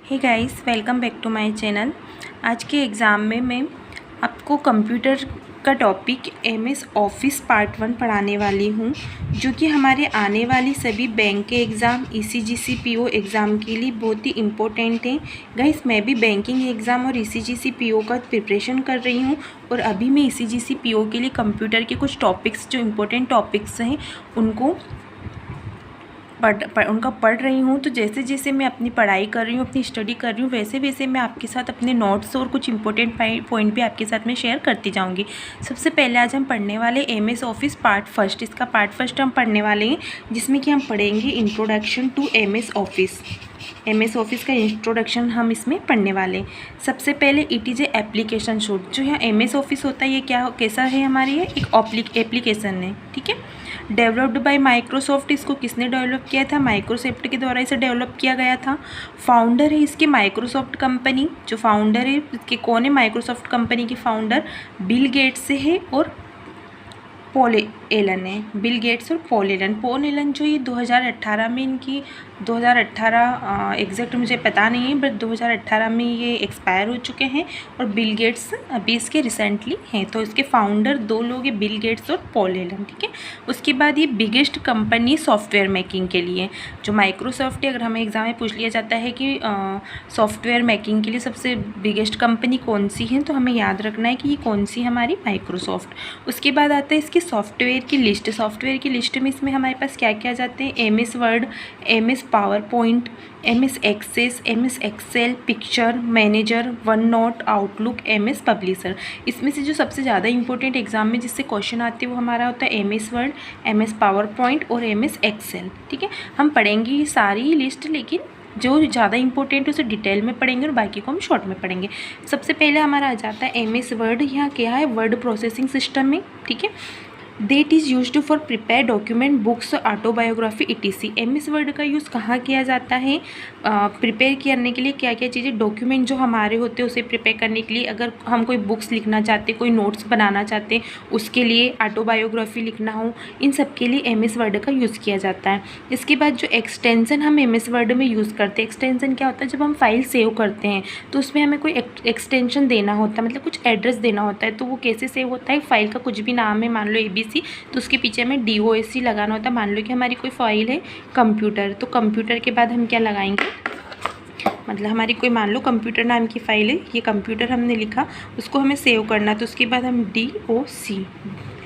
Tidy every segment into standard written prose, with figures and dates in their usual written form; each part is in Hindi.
Hey guys, welcome back to my channel. आज के एग्ज़ाम में मैं आपको कंप्यूटर का टॉपिक एमएस ऑफिस पार्ट 1 पढ़ाने वाली हूँ, जो कि हमारे आने वाली सभी बैंक के एग्ज़ाम, ईसीजीसी पीओ एग्ज़ाम के लिए बहुत ही इम्पोर्टेंट है। गाइस, मैं भी बैंकिंग एग्ज़ाम और ईसीजीसी पीओ का प्रिपरेशन कर रही हूँ और अभी मैं ईसीजीसी पीओ के लिए कंप्यूटर के कुछ टॉपिक्स, जो इम्पोर्टेंट टॉपिक्स हैं, उनको पढ़ रही हूँ। तो जैसे जैसे मैं अपनी पढ़ाई कर रही हूँ, अपनी स्टडी कर रही हूँ, वैसे वैसे मैं आपके साथ अपने नोट्स और कुछ इंपॉर्टेंट पॉइंट भी आपके साथ में शेयर करती जाऊँगी। सबसे पहले आज हम पढ़ने वाले एमएस ऑफिस पार्ट फर्स्ट। इसका पार्ट फर्स्ट हम पढ़ने वाले हैं, जिसमें कि हम पढ़ेंगे introduction to MS Office. MS Office का इंट्रोडक्शन हम इसमें पढ़ने वाले हैं। सबसे पहले it is a application suite. जो यहाँ एमएस ऑफिस होता है, ये कैसा है हमारे, ये एक एप्लीकेशन है, ठीक है। Developed by Microsoft. इसको किसने डेवलप किया था? माइक्रोसॉफ्ट के द्वारा इसे डेवलप किया गया था। फाउंडर है इसके माइक्रोसॉफ्ट कंपनी। जो फाउंडर है इसके कौन है? माइक्रोसॉफ्ट कंपनी के फाउंडर बिल गेट्स से है और पॉल एलन है। बिल गेट्स और पॉल एलन जो ये 2018 में इनकी 2018 एग्जैक्ट मुझे पता नहीं है, बट 2018 में ये एक्सपायर हो चुके हैं और बिल गेट्स अभी इसके रिसेंटली हैं। तो इसके फाउंडर दो लोग हैं, बिल गेट्स और पॉल एलन, ठीक है। उसके बाद ये बिगेस्ट कंपनी सॉफ्टवेयर मेकिंग के लिए, जो माइक्रोसॉफ्ट है। अगर हमें एग्जाम में पूछ लिया जाता है कि सॉफ्टवेयर मेकिंग के लिए सबसे बिगेस्ट कंपनी कौन सी है, तो हमें याद रखना है कि ये कौन सी हमारी माइक्रोसॉफ्ट। उसके बाद आता है इसकी सॉफ्टवेयर की लिस्ट। सॉफ्टवेयर की लिस्ट में इसमें हमारे पास क्या क्या जाते हैं? MS Word, MS PowerPoint, MS Access, MS Excel, Picture Manager, OneNote, Outlook, MS Publisher. इसमें से जो सबसे ज़्यादा इंपॉर्टेंट एग्जाम में जिससे क्वेश्चन आते हैं वो हमारा होता है MS Word, MS power point और एमएस एक्सेल, ठीक है। हम पढ़ेंगे ये सारी लिस्ट, लेकिन जो ज़्यादा इंपॉर्टेंट है उसे डिटेल में पढ़ेंगे और बाकी को हम शॉर्ट में पढ़ेंगे। सबसे पहले हमारा आ जाता है एमएस वर्ड। यहाँ क्या है? वर्ड प्रोसेसिंग सिस्टम में, ठीक है। That is used for prepare document, books, autobiography etc। MS word का यूज़ कहाँ किया जाता है? प्रिपेयर करने के लिए क्या क्या चीज़ें, डॉक्यूमेंट जो हमारे होते हैं उसे प्रिपेयर करने के लिए, अगर हम कोई बुक्स लिखना चाहते, कोई नोट्स बनाना चाहते, उसके लिए ऑटोबायोग्राफी लिखना हो, इन सब के लिए एमएस वर्ड का यूज़ किया जाता है। इसके बाद जो एक्सटेंसन हम एमएस वर्ड में यूज़ करते हैं, एक्सटेंसन क्या होता है? जब हम फाइल सेव करते हैं तो उसमें हमें कोई एक्सटेंशन देना होता है, मतलब कुछ एड्रेस देना होता है। तो वो कैसे सेव होता है? फाइल का कुछ भी नाम है, मान लो ABC, तो उसके पीछे हमें DOSC लगाना होता है। मान लो कि हमारी कोई फाइल है कंप्यूटर, तो कंप्यूटर के बाद हम क्या लगाएंगे? मतलब हमारी कोई, मान लो कंप्यूटर नाम की फ़ाइल है, ये कंप्यूटर हमने लिखा, उसको हमें सेव करना, तो उसके बाद हम DOC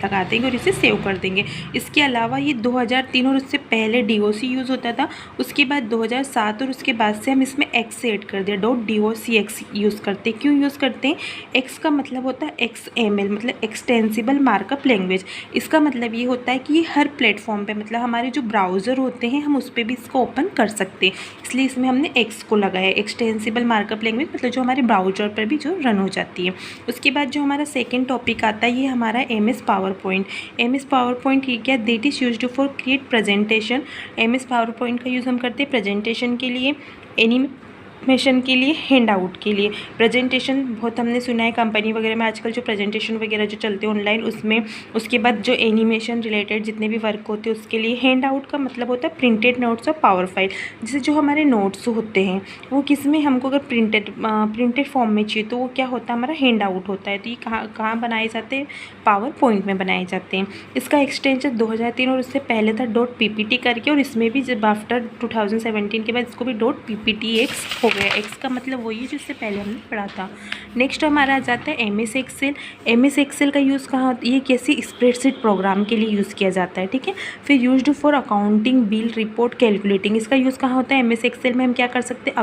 लगा देंगे और इसे सेव कर देंगे। इसके अलावा ये 2003 और उससे पहले DOC यूज़ होता था, उसके बाद 2007 और उसके बाद से हम इसमें X ऐड कर दिया, .docx यूज़ करते। क्यों यूज़ करते हैं? X का मतलब होता है XML, मतलब एक्सटेंसिबल मार्कअप लैंग्वेज। इसका मतलब ये होता है कि ये हर प्लेटफॉर्म पे, मतलब हमारे जो ब्राउज़र होते हैं हम उस पर भी इसको ओपन कर सकते हैं, इसलिए इसमें हमने X को लगाया, एक्सटेंसिबल मार्कअप लैंग्वेज, मतलब जो हमारे ब्राउज़र पर भी जो रन हो जाती है। उसके बाद जो हमारा सेकेंड टॉपिक आता है, ये हमारा MS PowerPoint. MS power point ये क्या? That is used for create presentation. MS power point का यूज़ हम करते हैं प्रेजेंटेशन के लिए, एनिमेशन के लिए, हैंड आउट के लिए। प्रेजेंटेशन बहुत हमने सुना है कंपनी वगैरह में आजकल जो प्रेजेंटेशन वगैरह जो चलते हैं ऑनलाइन, उसमें। उसके बाद जो एनिमेशन रिलेटेड जितने भी वर्क होते हैं उसके लिए। हैंड आउट का मतलब होता है प्रिंटेड नोट्स और पावर फाइल। जैसे जो हमारे नोट्स होते हैं वो किस में, हमको अगर प्रिंटेड फॉर्म में चाहिए तो वो क्या होता है? हमारा हैंड आउट होता है। तो ये कहाँ बनाए जाते हैं? पावर पॉइंट में बनाए जाते हैं। इसका एक्सटेंशन 2003 और उससे पहले था .ppt करके, और इसमें भी जब आफ्टर 2017 के बाद इसको भी .pptx हो गया। X का मतलब वही है जिससे पहले हमने पढ़ा था। नेक्स्ट हमारा आ जाता है एमएस एक्सेल। एमएस एक्सेल का यूज़ कहाँ? ये कैसे? स्प्रेडशीट प्रोग्राम के लिए यूज़ किया जाता है, ठीक है। फिर used for accounting, bill, report, calculating. इसका यूज़ कहाँ होता है? एमएस एक्सेल में हम क्या कर सकते हैं?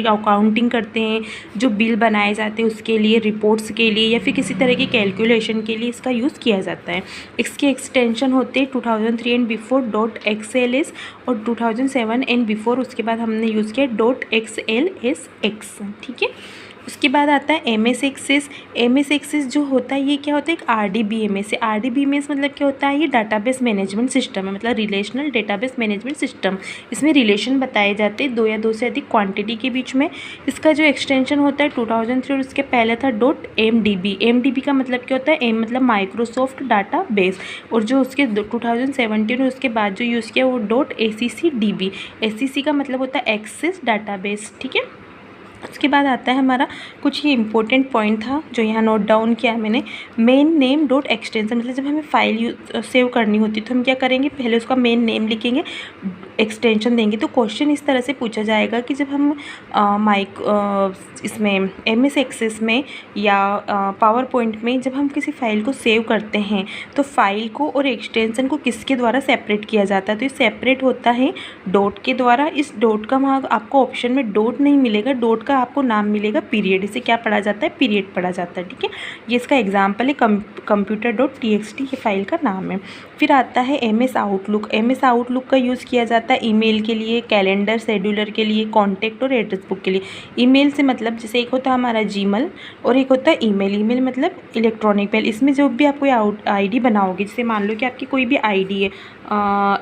अकाउंटिंग करते हैं, जो बिल बनाए जाते हैं उसके लिए, रिपोर्ट्स के लिए, या फिर किसी तरह की कैलकुलेशन के लिए इसका यूज़ किया जाता है। इसके एक्सटेंशन होते हैं 2003 एंड बिफोर .xls और 2007 एंड बिफोर, उसके बाद हमने यूज़ किया .xlsx, ठीक है। उसके बाद आता है एमएस एक्सेस। एमएस एक्सेस जो होता है ये क्या होता है? एक RDBMS है। RDBMS मतलब क्या होता है? ये डाटाबेस मैनेजमेंट सिस्टम है, मतलब रिलेशनल डेटाबेस मैनेजमेंट सिस्टम। इसमें रिलेशन बताए जाते हैं दो या दो से अधिक क्वांटिटी के बीच में। इसका जो एक्सटेंशन होता है 2003 और उसके पहले था .mdb। mdb का मतलब क्या होता है? एम मतलब माइक्रोसॉफ्ट डाटा बेस, और जो उसके 2017 और उसके बाद जो यूज़ किया वो .accdb। SCC का मतलब होता है एक्सेस डाटाबेस, ठीक है। उसके बाद आता है हमारा कुछ ये इंपॉर्टेंट पॉइंट था जो यहाँ नोट डाउन किया है मैंने। मेन नेम डॉट एक्सटेंशन, मतलब जब हमें फाइल सेव करनी होती है तो हम क्या करेंगे, पहले उसका मेन नेम लिखेंगे, एक्सटेंशन देंगे। तो क्वेश्चन इस तरह से पूछा जाएगा कि जब हम इसमें MS एक्सेस में या पावर पॉइंट में जब हम किसी फाइल को सेव करते हैं तो फाइल को और एक्सटेंशन को किसके द्वारा सेपरेट किया जाता है, तो ये सेपरेट होता है डॉट के द्वारा। इस डॉट का वहाँ आपको ऑप्शन में डॉट नहीं मिलेगा, डॉट का आपको नाम मिलेगा पीरियड। इसे क्या पढ़ा जाता है, पीरियड पढ़ा जाता है, ठीक है। ये इसका एग्जाम्पल है, computer.txt ये फाइल का नाम है। फिर आता है MS आउटलुक। MS आउटलुक का यूज़ किया जाता है ईमेल के लिए, कैलेंडर, शेड्यूलर के लिए, कॉन्टैक्ट और एड्रेस बुक के लिए। ईमेल से मतलब जैसे एक होता है हमारा जीमेल और एक होता है ईमेल। ईमेल मतलब इलेक्ट्रॉनिक मेल। इसमें जब भी आप कोई ID बनाओगे, जैसे मान लो कि आपकी कोई भी ID है,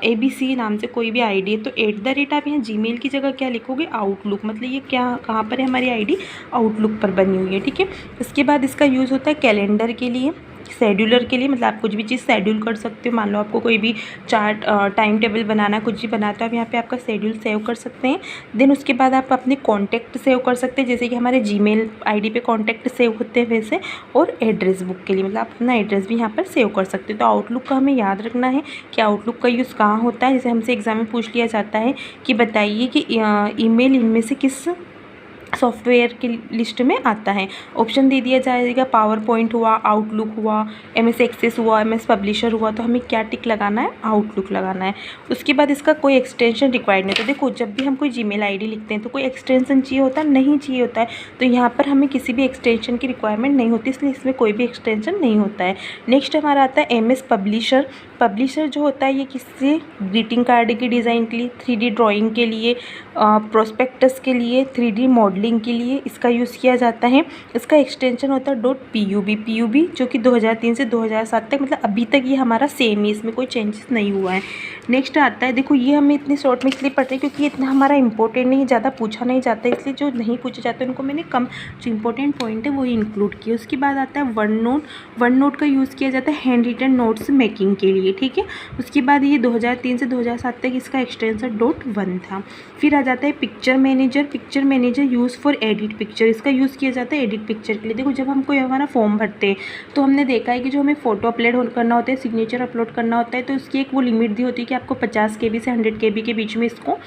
ABC नाम से कोई भी ID है, तो @ आप यहाँ जीमेल की जगह क्या लिखोगे, आउटलुक। मतलब ये क्या कहाँ पर है, हमारी ID आउटलुक पर बनी हुई है, ठीक है। इसके बाद इसका यूज़ होता है कैलेंडर के लिए, शेड्यूलर के लिए, मतलब आप कुछ भी चीज़ शेड्यूल कर सकते हो। मान लो आपको कोई भी चार्ट, टाइम टेबल बनाना, कुछ भी बनाना, तो आप यहाँ पे आपका शेड्यूल सेव कर सकते हैं। देन उसके बाद आप अपने कॉन्टैक्ट सेव कर सकते हैं, जैसे कि हमारे जीमेल ID पे कॉन्टैक्ट सेव होते हैं वैसे। और एड्रेस बुक के लिए मतलब आप अपना एड्रेस भी यहाँ पर सेव कर सकते हो। तो आउटलुक का हमें याद रखना है कि आउटलुक का यूज़ कहाँ होता है। जैसे हमसे एग्जाम में पूछ लिया जाता है कि बताइए कि ईमेल इनमें से किस सॉफ्टवेयर की लिस्ट में आता है। ऑप्शन दे दिया जाएगा, पावर पॉइंट हुआ, आउटलुक हुआ, MS एक्सेस हुआ, MS पब्लिशर हुआ, तो हमें क्या टिक लगाना है, आउटलुक लगाना है। उसके बाद इसका कोई एक्सटेंशन रिक्वायर्ड नहीं। तो देखो जब भी हम कोई जीमेल ID लिखते हैं तो कोई एक्सटेंशन चाहिए होता है, नहीं चाहिए होता है। तो यहाँ पर हमें किसी भी एक्सटेंशन की रिक्वायरमेंट नहीं होती, इसलिए इसमें कोई भी एक्सटेंशन नहीं होता है। नेक्स्ट हमारा आता है MS पब्लिशर। पब्लिशर जो होता है ये किससे, ग्रीटिंग कार्ड की डिज़ाइन के लिए, 3D ड्राइंग के लिए, प्रोस्पेक्टस के लिए, 3D मॉडलिंग के लिए इसका यूज़ किया जाता है। इसका एक्सटेंशन होता है .pub जो कि 2003 से 2007 तक, मतलब अभी तक ये हमारा सेम ही, इसमें कोई चेंजेस नहीं हुआ है। नेक्स्ट आता है, देखो ये हमें इतने शॉर्ट में इसलिए पढ़ रहे हैं क्योंकि इतना हमारा इंपॉर्टेंट नहीं, ज़्यादा पूछा नहीं जाता, इसलिए जो नहीं पूछे जाते उनको मैंने कम जो इंपॉर्टेंट पॉइंट है वही इंक्लूड किया। उसके बाद आता है वन नोट। वन नोट का यूज़ किया जाता है हैंड रिटन नोट्स मेकिंग के लिए, ठीक है। उसके बाद ये 2003 से 2007 तक इसका एक्सटेंशन .1 था। फिर आ जाता है picture manager. Picture manager use for edit picture. इसका यूज़ किया जाता है एडिट पिक्चर के लिए। देखो जब हम कोई हमारा फॉर्म भरते हैं तो हमने देखा है कि जो हमें फ़ोटो अपलोड करना होता है, सिग्नेचर अपलोड करना होता है, तो उसकी एक वो लिमिट दी होती है कि आपको 50 KB से 100 KB के बीच में इसको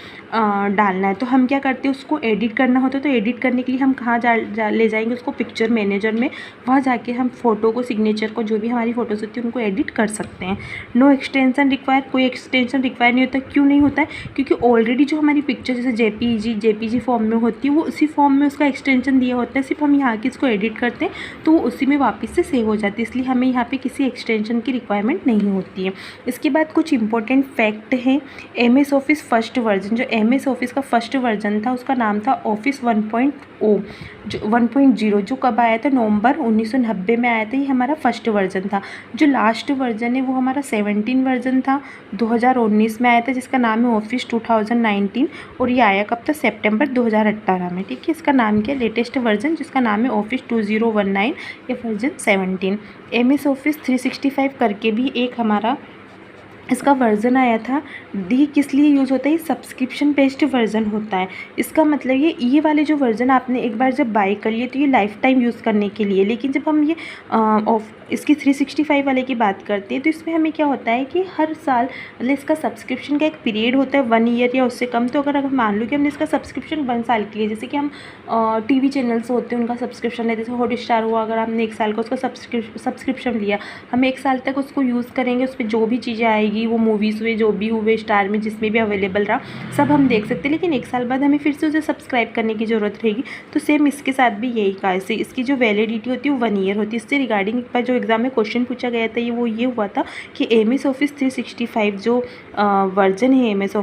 डालना है। तो हम क्या करते हैं, उसको एडिट करना होता है। तो एडिट करने के लिए हम कहाँ ले जाएंगे उसको, पिक्चर मैनेजर में। वहाँ जाके हम फ़ोटो को, सिग्नेचर को, जो भी हमारी फ़ोटोज़ होती है उनको एडिट कर सकते हैं। No extension require. कोई एक्सटेंशन रिक्वायर नहीं होता। क्यों नहीं होता है, क्योंकि ऑलरेडी जो हमारी पिक्चर जैसे JPG फॉर्म में होती है वो उसी फॉर्म में उसका एक्सटेंशन दिया होता है। सिर्फ हम यहाँ की इसको एडिट करते हैं तो वो उसी में वापस से सेव हो जाती है, इसलिए हमें यहाँ पे किसी एक्सटेंशन की रिक्वायरमेंट नहीं होती है। इसके बाद कुछ इंपॉर्टेंट फैक्ट हैं। MS ऑफिस फर्स्ट वर्जन, जो MS ऑफिस का फर्स्ट वर्जन था उसका नाम था ऑफिस 1.0, जो कब आया था, नवंबर 1990 में आया था। ये हमारा फर्स्ट वर्जन था। जो लास्ट वर्जन है वो हमारा 17 वर्जन था, 2019 में आया था, जिसका नाम है ऑफिस 2019। और ये आया कब तक, सितंबर 2018 में, ठीक है। इसका नाम क्या, लेटेस्ट वर्जन जिसका नाम है ऑफिस 2019 या वर्जन 17। MS ऑफिस 365 करके भी एक हमारा इसका वर्ज़न आया था। डी किस लिए यूज़ होता है, ये सब्सक्रिप्शन बेस्ड वर्ज़न होता है। इसका मतलब ये वाले जो वर्ज़न आपने एक बार जब बाय कर लिए तो ये लाइफ टाइम यूज़ करने के लिए। लेकिन जब हम ये इसकी 365 वाले की बात करते हैं तो इसमें हमें क्या होता है कि हर साल मतलब इसका सब्सक्रिप्शन का एक पीरियड होता है 1 ईयर या उससे कम। तो अगर मान लो कि हमने इसका सब्सक्रिप्शन 1 साल के लिए, जैसे कि हम TV चैनल्स होते हैं उनका सब्सक्रिप्शन लेते हैं, जैसे हॉटस्टार हुआ, अगर हमने 1 साल का उसका सब्सक्रिप्शन लिया, हम 1 साल तक उसको यूज़ करेंगे, उस पर जो भी चीज़ें आएगी, वो मूवीज़ हुए, जो भी हुए, स्टार में जिसमें भी अवेलेबल रहा सब हम देख सकते हैं। लेकिन 1 साल बाद हमें फिर से उसे सब्सक्राइब करने की ज़रूरत रहेगी। तो सेम इसके साथ भी यही कहा, इससे इसकी जो वैलिडिटी होती है वो 1 ईयर होती है। इससे रिगार्डिंग एक बार जो एग्ज़ाम में क्वेश्चन पूछा गया था ये हुआ था कि MS ऑफिस 365 जो वर्जन है MS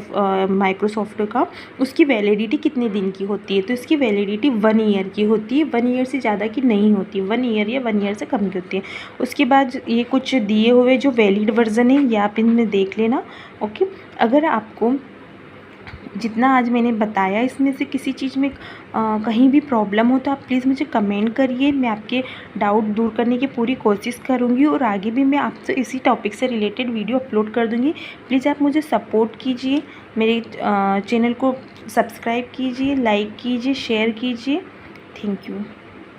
माइक्रोसॉफ्ट का, उसकी वैलिडिटी कितने दिन की होती है। तो इसकी वैलिडिटी 1 ईयर की होती है, 1 ईयर से ज़्यादा की नहीं होती, 1 ईयर या 1 ईयर से कम की होती है। उसके बाद ये कुछ दिए हुए जो वैलिड वर्जन है ये आप इनमें देख लेना, ओके। अगर आपको जितना आज मैंने बताया इसमें से किसी चीज़ में कहीं भी प्रॉब्लम हो तो आप प्लीज़ मुझे कमेंट करिए, मैं आपके डाउट दूर करने की पूरी कोशिश करूँगी और आगे भी मैं आपसे इसी टॉपिक से रिलेटेड वीडियो अपलोड कर दूँगी। प्लीज़ आप मुझे सपोर्ट कीजिए, मेरे चैनल को सब्सक्राइब कीजिए, लाइक कीजिए, शेयर कीजिए। Thank you.